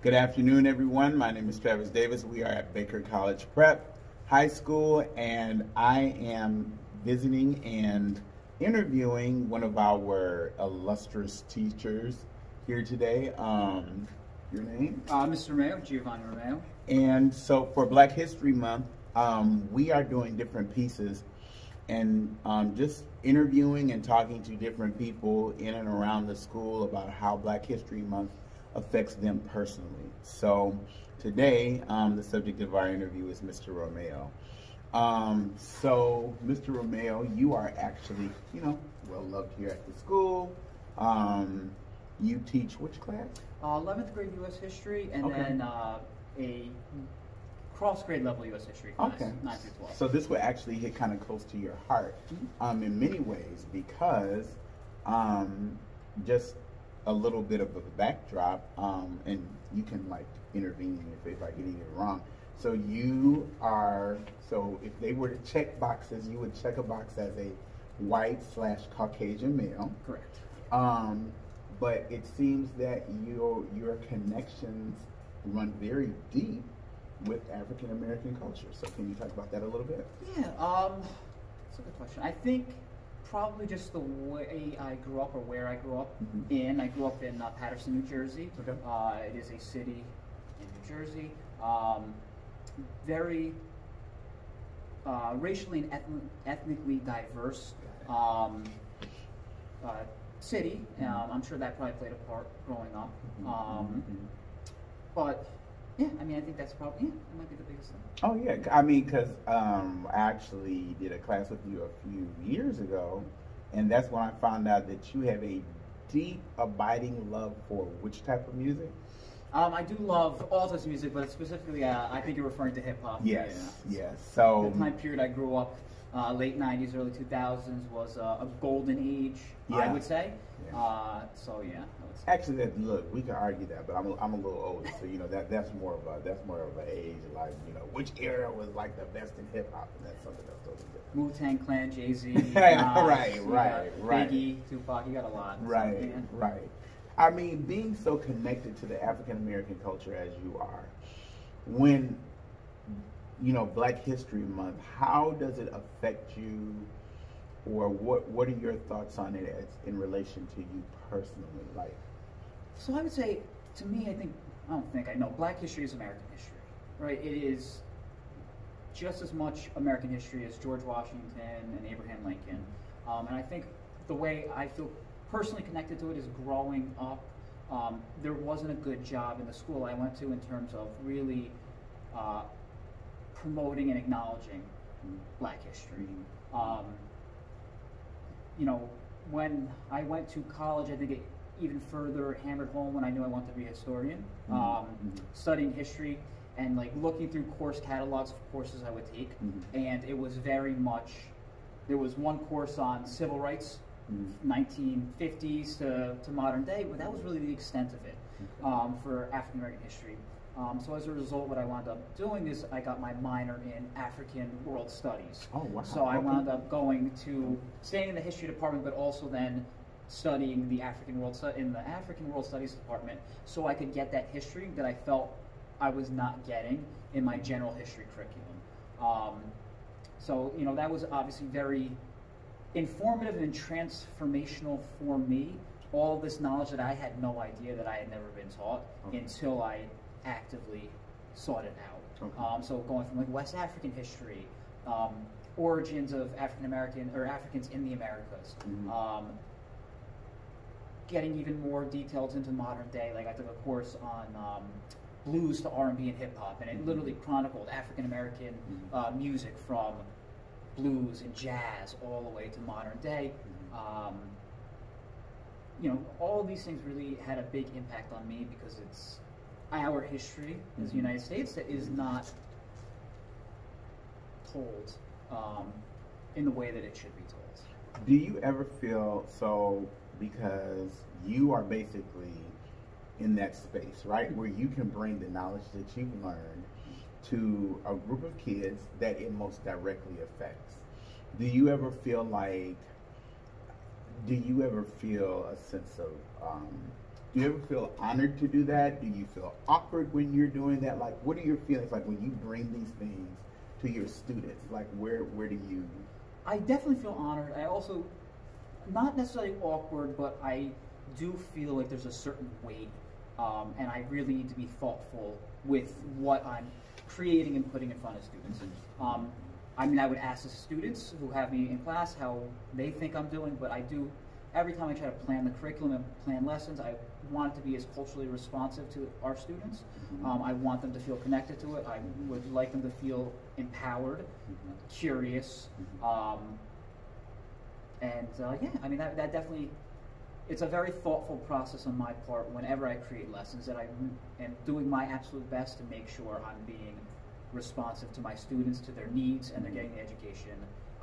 Good afternoon, everyone. My name is Travis Davis. We are at Baker College Prep High School, and I am visiting and interviewing one of our illustrious teachers here today. Your name? Mr. Romeo, Giovanni Romeo. And so for Black History Month, we are doing different pieces and just interviewing and talking to different people in and around the school about how Black History Month affects them personally. So today, the subject of our interview is Mr. Romeo. So Mr. Romeo, you are actually, well loved here at the school. You teach which class? 11th grade U.S. History, and Okay. then a cross-grade level U.S. History class, Okay. 9 through 12. So this will actually hit kind of close to your heart in many ways because just a little bit of a backdrop, and you can like intervene if I get anything wrong. So you are, so if they were to check boxes, you would check a box as a white/Caucasian male. Correct. But it seems that your connections run very deep with African American culture. So can you talk about that a little bit? Yeah, that's a good question. I think probably just the way I grew up or where I grew up in. I grew up in Paterson, New Jersey. Okay. It is a city in New Jersey. Very racially and ethnically diverse city. I'm sure that probably played a part growing up. But yeah, I mean, I think that's probably, that might be the biggest thing. Oh yeah, I mean, because I actually did a class with you a few years ago, and that's when I found out that you have a deep, abiding love for which type of music? I do love all types of music, but specifically, I think you're referring to hip hop. Yes, Yeah. yes. So The time period I grew up, late 90s, early 2000s, was a golden age, I Yeah. would say. Yeah. So yeah, I would say. actually, look, we can argue that, but I'm a little older, so that's more of an age, like which era was like the best in hip hop, and that's something that's totally different. Wu-Tang Clan, Jay-Z, Right. Biggie, Tupac, you got a lot. Right, So, yeah. right. I mean, being so connected to the African American culture as you are, when Black History Month, how does it affect you, or what are your thoughts on it as in relation to you personally? Like, So I would say, to me, I know, Black history is American history, right? It is just as much American history as George Washington and Abraham Lincoln. And I think the way I feel personally connected to it is growing up. There wasn't a good job in the school I went to in terms of really promoting and acknowledging Black history. When I went to college, I think it even further hammered home when I knew I wanted to be a historian, studying history and like looking through course catalogs of courses I would take. And it was very much, there was one course on civil rights, 1950s to modern day, but that was really the extent of it for African American history. So as a result, what I wound up doing is I got my minor in African World Studies. oh wow. So I wound up staying in the history department, but also then studying in the African World Studies department, so I could get that history that I felt I was not getting in my general history curriculum. So that was obviously very informative and transformational for me. All this knowledge that I had no idea that I had never been taught until I actively sought it out. So going from like West African history, origins of African American or Africans in the Americas, getting even more details into modern day. Like I took a course on blues to R&B and hip hop, and it literally chronicled African American music from blues and jazz all the way to modern day. All of these things really had a big impact on me because it's our history as the United States that is not told in the way that it should be told. Do you ever feel so, because you are basically in that space, right, where you can bring the knowledge that you've learned to a group of kids that it most directly affects? Do you ever feel a sense of Do you ever feel honored to do that? Do you feel awkward when you're doing that? Like, what are your feelings like when you bring these things to your students? Like, where do you? I definitely feel honored. I also, not necessarily awkward, but I do feel like there's a certain weight, and I really need to be thoughtful with what I'm creating and putting in front of students. I mean, I would ask the students who have me in class how they think I'm doing, but I do, every time I try to plan the curriculum and plan lessons, I want it to be as culturally responsive to our students. I want them to feel connected to it. I would like them to feel empowered, curious, and yeah, I mean, that definitely, it's a very thoughtful process on my part whenever I create lessons, that I am doing my absolute best to make sure I'm being responsive to my students, to their needs, and they're getting the education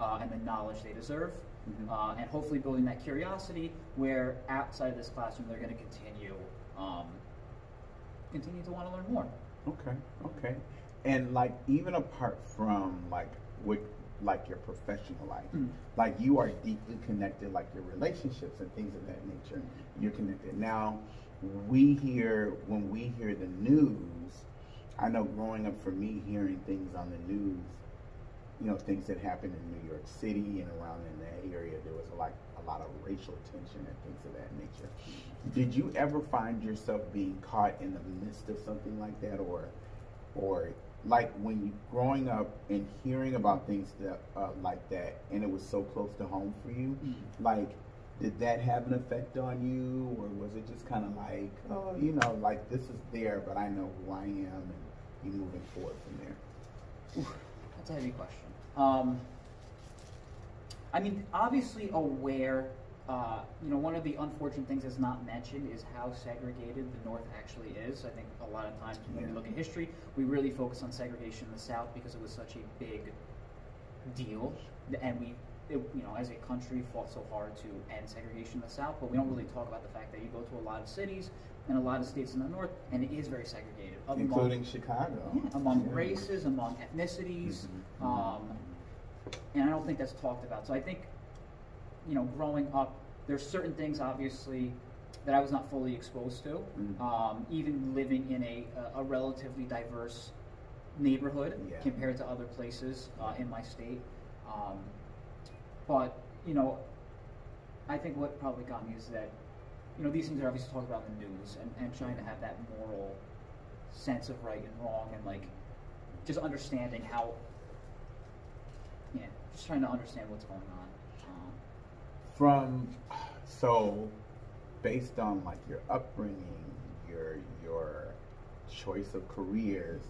and the knowledge they deserve, and hopefully building that curiosity where outside of this classroom they're going to continue to want to learn more. Okay. And like, even apart from like what, like your professional life, like you are deeply connected, like your relationships and things of that nature, you're connected. Now, when we hear the news, I know growing up for me, hearing things on the news, you know, things that happened in New York City and around in that area, there was like a lot of racial tension and things of that nature. Did you ever find yourself being caught in the midst of something like that, or like when you growing up and hearing about things that like that, and it was so close to home for you, like, did that have an effect on you, or was it just kind of like, oh, you know, like this is there, but I know who I am, and you moving forward from there? That's a heavy question. I mean, obviously aware. You know, one of the unfortunate things that's not mentioned is how segregated the North actually is. I think a lot of times when we look at history, we really focus on segregation in the South because it was such a big deal, and you know, as a country, fought so hard to end segregation in the South, but we don't really talk about the fact that you go to a lot of cities and a lot of states in the North, and it is very segregated. Including Chicago. Yeah, among races, among ethnicities, and I don't think that's talked about. So I think, you know, growing up, there's certain things, obviously, that I was not fully exposed to, even living in a relatively diverse neighborhood compared to other places in my state. But, you know, I think what probably got me is that, you know, these things are obviously talked about in the news, and trying to have that moral sense of right and wrong, and like just understanding how, just trying to understand what's going on. So based on like your upbringing, your choice of careers,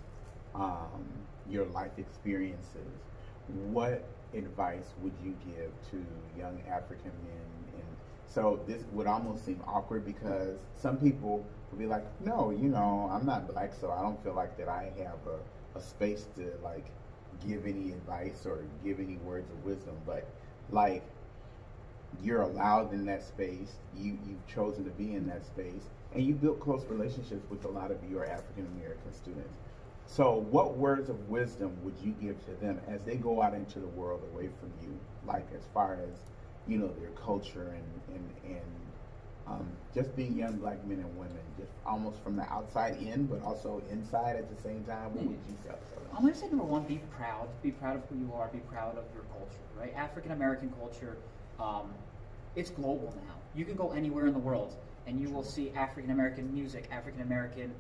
your life experiences, what advice would you give to young African men? And so this would almost seem awkward, because some people would be like, no, you know, I'm not black, so I don't feel like that I have a space to like give any advice or give any words of wisdom. But like, you're allowed in that space, you've chosen to be in that space, and you built close relationships with a lot of your African American students. So what words of wisdom would you give to them as they go out into the world away from you, like as far as, you know, their culture and just being young black men and women, just almost from the outside in, but also inside at the same time? What would you tell them? I'm going to say number one, be proud of who you are, be proud of your culture, right? African American culture, it's global now. You can go anywhere in the world and you will see African American music, African American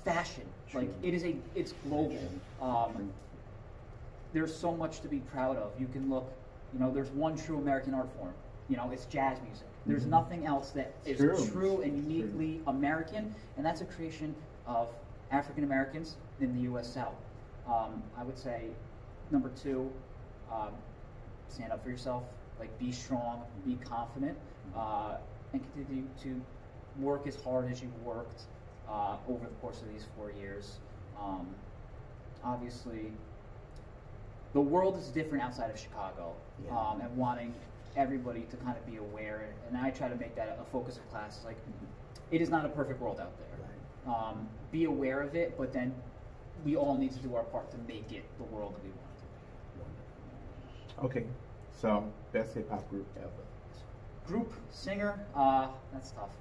fashion. Like, it's global. There's so much to be proud of. You can look, you know, there's one true American art form. You know, it's jazz music. There's nothing else that is true and uniquely American, and that's a creation of African Americans in the U.S. South. I would say number two, stand up for yourself. Like, be strong, be confident, and continue to work as hard as you've worked over the course of these 4 years. Obviously, the world is different outside of Chicago, and wanting everybody to kind of be aware, and I try to make that a focus of classes. Like, it is not a perfect world out there. Be aware of it, but then we all need to do our part to make it the world that we want it to be. Okay, so best hip hop group ever. Group, singer, that's tough.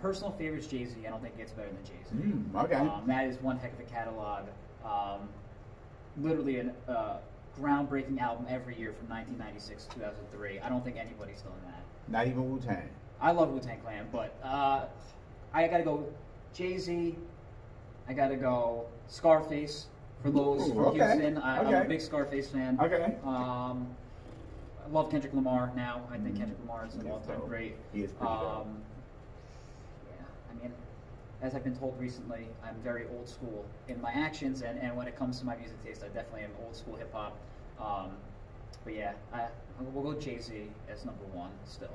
Personal favorites, Jay-Z. I don't think it gets better than Jay-Z. Okay. That is one heck of a catalog. Literally a groundbreaking album every year from 1996 to 2003. I don't think anybody's done that. Not even Wu-Tang. I love Wu-Tang Clan, but I gotta go Jay-Z. I gotta go Scarface for those Ooh, from okay. Houston. I'm a big Scarface fan. Okay. I love Kendrick Lamar now. I think Kendrick Lamar is an He is all-time dope. great. He is pretty dope. Yeah, I mean, as I've been told recently, I'm very old school in my actions, and when it comes to my music taste, I definitely am old school hip hop. But yeah, we'll go Jay-Z as number one still.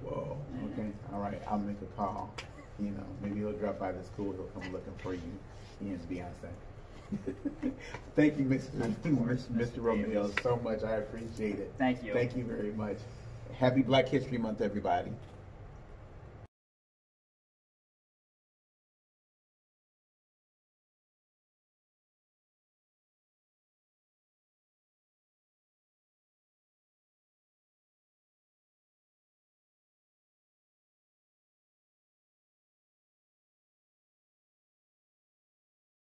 Whoa. Okay. All right. I'll make a call. You know, maybe he'll drop by the school. He'll come looking for you. He and Beyonce. Thank you, Mr. Romeo, so much. I appreciate it. Thank you. Thank you very much. Happy Black History Month, everybody.